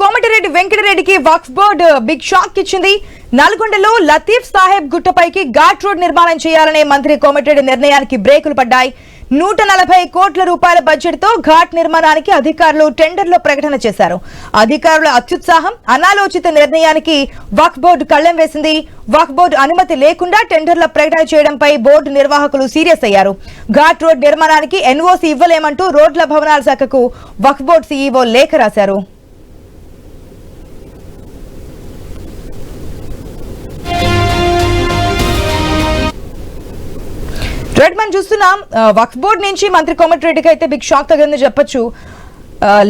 కోమటిరెడ్డి వెంకటరెడ్డికి వక్ఫ్ board big shock ఇచ్చింది. నల్గొండలో Latif Saheb గుట్టపైకి ghat road నిర్మాణం చేయాలనే మంత్రి కోమటిరెడ్డి నిర్ణయానికి బ్రేకులు పడ్డాయి. 140 కోట్ల రూపాయల బడ్జెట్ తో ఘాట్ నిర్మాణానికి అధికారులు టెండర్లో ప్రకటన చేశారు. అధికారుల అత్యుత్సాహం, అనాలోచిత నిర్ణయానికి వక్ఫ్ బోర్డు కళ్లెం వేసింది. వక్ఫ్ బోర్డు అనుమతి లేకుండా టెండర్ల ప్రకటన చేయడంపై బోర్డు నిర్వాహకులు సీరియస్ అయ్యారు. ఘాట్ రోడ్ నిర్మాణానికి ఎన్ఓసీ ఇవ్వలేమంటూ రోడ్ల భవనాల శాఖకు వక్ఫ్ బోర్డు సీఈఓ లేఖ రాశారు. రెడ్ మనం చూస్తున్నాం, వక్ఫ్ బోర్డు నుంచి మంత్రి కోమటిరెడ్డికి అయితే బిగ్ షాక్ తగిలిందని చెప్పొచ్చు.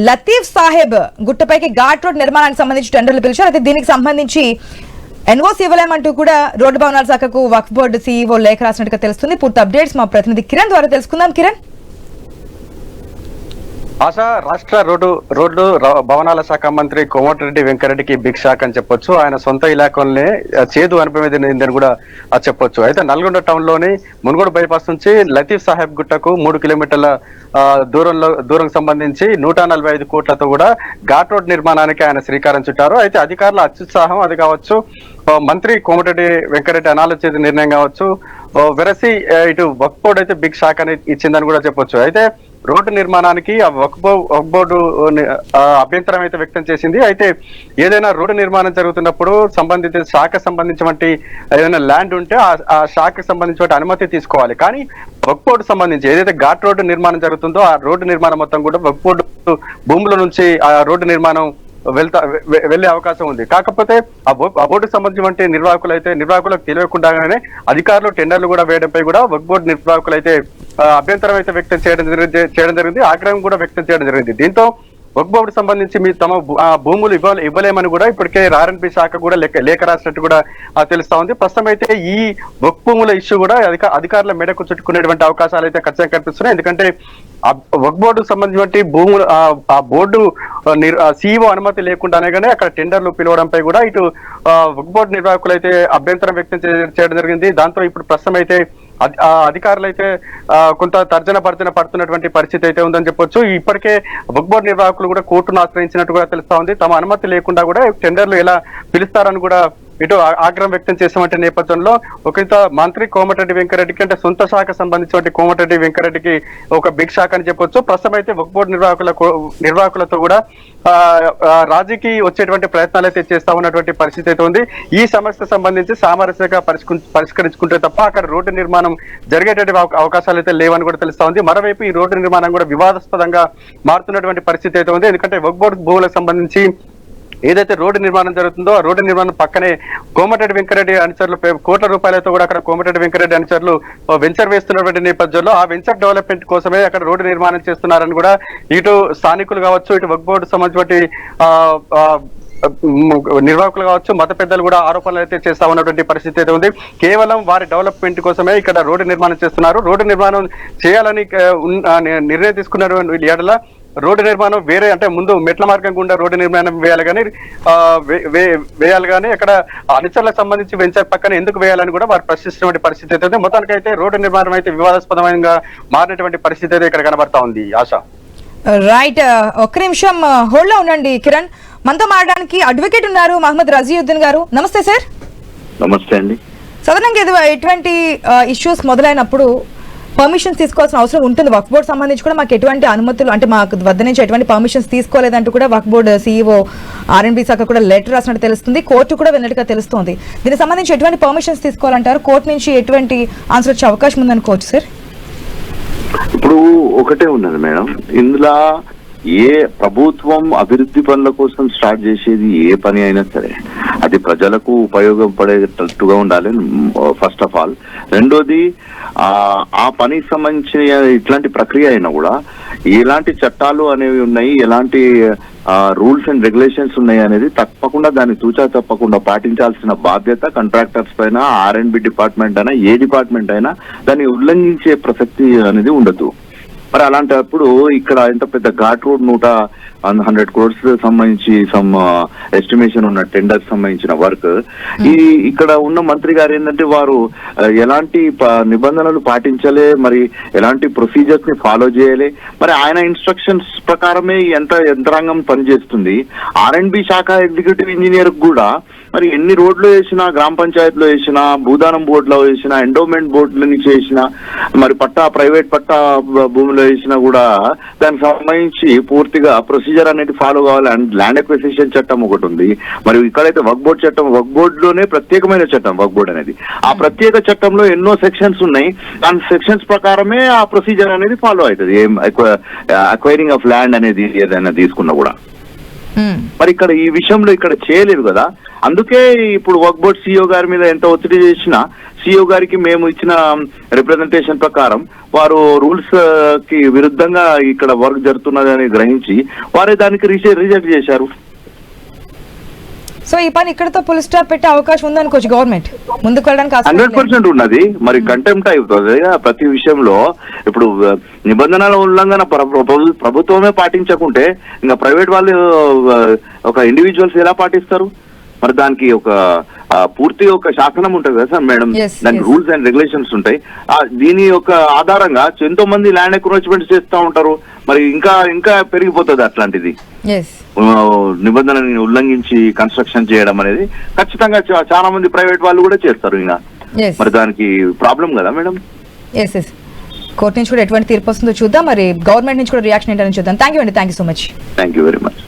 లతీఫ్ సాహెబ్ గుట్టపైకి ఘాట్ రోడ్ నిర్మాణానికి సంబంధించి టెండర్లు పిలిచారు. అయితే దీనికి సంబంధించి ఎన్ఓసీ ఇవ్వలేమంటూ కూడా రోడ్డు భవనాల శాఖకు వక్ఫ్ బోర్డు సీఈఓ లేఖ రాసినట్టుగా తెలుస్తుంది. పూర్తి అప్డేట్స్ మా ప్రతినిధి కిరణ్ ద్వారా తెలుసుకుందాం. కిరణ్, ఆశ, రాష్ట్ర రోడ్డు భవనాల శాఖ మంత్రి కోమటిరెడ్డి వెంకరెడ్డికి బిగ్ షాక్ అని చెప్పొచ్చు. ఆయన సొంత ఇలాఖలోనే చేదు అనుభవం కూడా చెప్పొచ్చు. అయితే నల్గొండ టౌన్ లోని మునుగోడు బైపాస్ నుంచి లతీఫ్ సాహెబ్ గుట్టకు 3 కిలోమీటర్ల దూరం సంబంధించి 145 కోట్లతో కూడా ఘాట్ రోడ్ నిర్మాణానికి ఆయన శ్రీకారం చుట్టారు. అయితే అధికారుల అత్యుత్సాహం అది కావచ్చు, మంత్రి కోమటిరెడ్డి వెంకరెడ్డి అనాలోచిత నిర్ణయం కావచ్చు, వెరసి ఇటు వక్ఫ్ బోర్డు అయితే బిగ్ షాక్ అని ఇచ్చిందని కూడా చెప్పొచ్చు. అయితే రోడ్డు నిర్మాణానికి ఆ వక్ఫ్ బోర్డు అభ్యంతరం అయితే వ్యక్తం చేసింది. అయితే ఏదైనా రోడ్డు నిర్మాణం జరుగుతున్నప్పుడు సంబంధిత శాఖకు సంబంధించినటువంటి ఏదైనా ల్యాండ్ ఉంటే ఆ శాఖకు సంబంధించిన అనుమతి తీసుకోవాలి. కానీ వక్ఫ్ బోర్డు సంబంధించి ఏదైతే ఘాట్ రోడ్డు నిర్మాణం జరుగుతుందో ఆ రోడ్డు నిర్మాణం మొత్తం కూడా వక్ఫ్ బోర్డు భూముల నుంచి ఆ రోడ్డు నిర్మాణం వెళ్లే అవకాశం ఉంది. కాకపోతే ఆ బోర్డుకు సంబంధించిన నిర్వాహకులకు తెలియకుండానే అధికారులు టెండర్లు కూడా వేయడంపై కూడా వక్ఫ్ బోర్డు నిర్వాహకులు అయితే అభ్యంతరం అయితే వ్యక్తం చేయడం జరిగింది, ఆగ్రహం కూడా వ్యక్తం చేయడం జరిగింది. దీంతో వక్ఫ్ బోర్డు సంబంధించి తమ భూములు ఇవ్వలేమని కూడా ఇప్పటికే ఆర్ఎండ్బి శాఖ కూడా లేఖ రాసినట్టు కూడా తెలుస్తా ఉంది. ప్రస్తుతం అయితే ఈ వక్ఫ్ భూముల ఇష్యూ కూడా అధికారుల మేడకు చుట్టుకునేటువంటి అవకాశాలు అయితే ఖచ్చితంగా కనిపిస్తున్నాయి. ఎందుకంటే వక్ఫ్ బోర్డుకు సంబంధించిన భూములు ఆ బోర్డు సీఈఓ అనుమతి లేకుండానే కానీ అక్కడ టెండర్లు పిలవడంపై కూడా ఇటు వక్ఫ్ బోర్డు నిర్వాహకులు అయితే అభ్యంతరం వ్యక్తం చేయడం జరిగింది. దాంతో ఇప్పుడు ప్రస్తుతం అయితే అధికారులు అయితే కొంత తర్జన భర్జన పడుతున్నటువంటి పరిస్థితి అయితే ఉందని చెప్పొచ్చు. ఇప్పటికే వక్ఫ్ బోర్డు నిర్వాహకులు కూడా కోర్టును ఆశ్రయించినట్టు కూడా తెలుస్తా ఉంది. తమ అనుమతి లేకుండా కూడా టెండర్లు ఎలా పిలుస్తారని కూడా ఇటు ఆగ్రహం వ్యక్తం చేసినటువంటి నేపథ్యంలో ఒక మంత్రి కోమటిరెడ్డి వెంకరెడ్డికి అంటే సొంత శాఖ సంబంధించిన కోమటిరెడ్డి వెంకరెడ్డికి ఒక బిగ్ షాక్ అని చెప్పొచ్చు. ప్రస్తుతం అయితే వక్ఫ్ బోర్డు నిర్వాహకులతో కూడా రాజీకి వచ్చేటువంటి ప్రయత్నాలు అయితే చేస్తా ఉన్నటువంటి పరిస్థితి అయితే ఉంది. ఈ సమస్య సంబంధించి సామరస్యంగా పరిష్కరించుకుంటే తప్ప అక్కడ రోడ్డు నిర్మాణం జరిగేటువంటి అవకాశాలు అయితే లేవని కూడా తెలుస్తా ఉంది. మరోవైపు ఈ రోడ్డు నిర్మాణం కూడా వివాదాస్పదంగా మారుతున్నటువంటి పరిస్థితి అయితే ఉంది. ఎందుకంటే వక్ఫ్ బోర్డు భూములకు సంబంధించి ఏదైతే రోడ్డు నిర్మాణం జరుగుతుందో ఆ రోడ్డు నిర్మాణం పక్కనే కోమటిరెడ్డి వెంకరెడ్డి అనుచరులు కోట్ల రూపాయలతో కూడా అక్కడ కోమటిరెడ్డి వెంకరెడ్డి అనుచరులు వెంచర్ వేస్తున్నటువంటి నేపథ్యంలో ఆ వెంచర్ డెవలప్మెంట్ కోసమే అక్కడ రోడ్డు నిర్మాణం చేస్తున్నారని కూడా ఇటు స్థానికులు కావచ్చు, ఇటు వక్ఫ్ బోర్డు సంబంధించి నిర్వాహకులు కావచ్చు, మత పెద్దలు కూడా ఆరోపణలు అయితే చేస్తా ఉన్నటువంటి పరిస్థితి అయితే ఉంది. కేవలం వారి డెవలప్మెంట్ కోసమే ఇక్కడ రోడ్డు నిర్మాణం చేస్తున్నారు. రోడ్డు నిర్మాణం చేయాలని నిర్ణయం తీసుకున్నటువంటి ఏడల రోడ్డు నిర్మాణం వేరే అంటే ముందు మెట్ల మార్గం గుండా రోడ్డు నిర్మాణం వేయాలి కానీ అక్కడ అనుచరులకు సంబంధించి వెంచర్ పక్కన ఎందుకు వేయాలని కూడా వారు ప్రశ్నిస్తున్నటువంటి పరిస్థితి అయితే మొత్తానికి అయితే రోడ్డు నిర్మాణం అయితే వివాదాస్పదంగా మారినటువంటి పరిస్థితి అయితే ఇక్కడ కనబడతా ఉంది. ఆశ, రైట్, ఒక్క నిమిషం హోల్డ్ లో ఉండండి కిరణ్. మనతో మాట్లాడడానికి అడ్వకేట్ ఉన్నారు మహమ్మద్ రజీయుద్దీన్ గారు. నమస్తే సార్. నమస్తే అండి. సాధారణంగా ఎటువంటి ఇష్యూస్ మొదలైనప్పుడు పర్మిషన్స్ తీసుకోవాల్సిన అవసరం ఉంటుంది. వక్ఫ్ బోర్డు సంబంధించి కూడా మాకు ఎటువంటి అనుమతులు అంటే మాకు వద్ద నుంచి ఎటువంటి పర్మిషన్స్ తీసుకోలేదంటూ కూడా వక్ఫ్ బోర్డు సీఈఓ ఆర్ఎండ్బి శాఖ కూడా లెటర్ రాసినట్టు తెలుస్తుంది. కోర్టు కూడా విన్నట్టుగా తెలుస్తుంది. దీనికి సంబంధించి ఎటువంటి పర్మిషన్స్ తీసుకోవాలంటారు? కోర్టు నుంచి ఎటువంటి ఆన్సర్ వచ్చే అవకాశం ఉందనుకోవచ్చు సార్? ఇప్పుడు ఒకటే ఉన్నది మేడం, ఇందులో ఏ ప్రభుత్వం అభివృద్ధి పనుల కోసం స్టార్ట్ చేసేది ఏ పని అయినా సరే అది ప్రజలకు ఉపయోగపడేటట్టుగా ఉండాలి ఫస్ట్ ఆఫ్ ఆల్. రెండోది ఆ పనికి సంబంధించిన ఇట్లాంటి ప్రక్రియ అయినా కూడా ఎలాంటి చట్టాలు అనేవి ఉన్నాయి, ఎలాంటి రూల్స్ అండ్ రెగ్యులేషన్స్ ఉన్నాయి అనేది తప్పకుండా దాన్ని తూచా తప్పకుండా పాటించాల్సిన బాధ్యత కాంట్రాక్టర్స్ పైన, ఆర్ఎండ్బి డిపార్ట్మెంట్ అయినా ఏ డిపార్ట్మెంట్ అయినా దాన్ని ఉల్లంఘించే ప్రసక్తి అనేది ఉండదు. మరి అలాంటప్పుడు ఇక్కడ ఎంత పెద్ద ఘాట్ రోడ్ 100 crores సంబంధించి సమ్ ఎస్టిమేషన్ ఉన్న టెండర్ సంబంధించిన వర్క్ ఈ ఇక్కడ ఉన్న మంత్రి గారు ఏంటంటే వారు ఎలాంటి నిబంధనలు పాటించలే, మరి ఎలాంటి ప్రొసీజర్స్ ని ఫాలో చేయాలి, మరి ఆయన ఇన్స్ట్రక్షన్స్ ప్రకారమే యంత్రాంగం పనిచేస్తుంది. R&B శాఖ ఎగ్జిక్యూటివ్ ఇంజనీర్ కూడా మరి ఎన్ని రోడ్లు వేసినా, గ్రామ పంచాయతీలో వేసినా, భూదానం బోర్డులో వేసినా, ఎండోమెంట్ బోర్డుల నుంచి వేసినా, మరి ప్రైవేట్ పట్టా భూమిలో వేసినా కూడా దానికి సంబంధించి పూర్తిగా ప్రొసీజర్ అనేది ఫాలో కావాలి. అండ్ ల్యాండ్ అక్విజిషన్ చట్టం ఒకటి ఉంది, మరి ఇక్కడైతే వక్ఫ్ బోర్డ్ చట్టం, వక్ఫ్ బోర్డులోనే ప్రత్యేకమైన చట్టం వక్ఫ్ బోర్డ్ అనేది. ఆ ప్రత్యేక చట్టంలో ఎన్నో సెక్షన్స్ ఉన్నాయి, దాని సెక్షన్స్ ప్రకారమే ఆ ప్రొసీజర్ అనేది ఫాలో అవుతుంది. అక్వైరింగ్ ఆఫ్ ల్యాండ్ అనేది ఏదైనా తీసుకున్నా కూడా మరి ఇక్కడ ఈ విషయంలో ఇక్కడ చేయలేదు కదా. అందుకే ఇప్పుడు వక్ఫ్ బోర్డ్ CEO గారి మీద ఎంత ఒత్తిడి చేసినా CEO గారికి మేము ఇచ్చిన రిప్రజెంటేషన్ ప్రకారం వారు రూల్స్ కి విరుద్ధంగా ఇక్కడ వర్క్ జరుగుతున్నదని గ్రహించి వారే దానికి రిజెక్ట్ చేశారు. సో ఈ పని ఇక్కడతో ఫుల్ స్టాప్ పెట్టే అవకాశం ఉందనుకోవచ్చు గవర్నమెంట్ ముందుకు వెళ్ళడానికి. 100% ఉన్నది. మరి కంటెంప్ట్ అయిపోతుంది ప్రతి విషయంలో. ఇప్పుడు నిబంధనల ఉల్లంఘన ప్రభుత్వమే పాటించకుంటే ఇంకా ప్రైవేట్ వాళ్ళు ఒక ఇండివిజువల్స్ ఎలా పాటిస్తారు? మరి దానికి ఒక పూర్తిగా ఒక శాసనం ఉంటుంది కదా సార్ మేడం, దానికి రూల్స్ అండ్ రెగ్యులేషన్స్ ఉంటాయి. దీని యొక్క ఆధారంగా ఎంతో మంది ల్యాండ్ ఎక్రోచ్మెంట్ చేస్తూ ఉంటారు. మరి ఇంకా పెరిగిపోతుంది అట్లాంటిది. నిబంధనని ఉల్లంఘించి కన్స్ట్రక్షన్ చేయడం అనేది ఖచ్చితంగా చాలా మంది ప్రైవేట్ వాళ్ళు కూడా చేస్తారు. ఇంకా మరి దానికి ప్రాబ్లం కదా మేడం. కోర్టు నుంచి కూడా ఎటువంటి తీర్పు వస్తుందో చూద్దాం, మరి గవర్నమెంట్ నుంచి కూడా రియాక్షన్ ఏంటని చూద్దాం. Thank you so much. Thank you very much.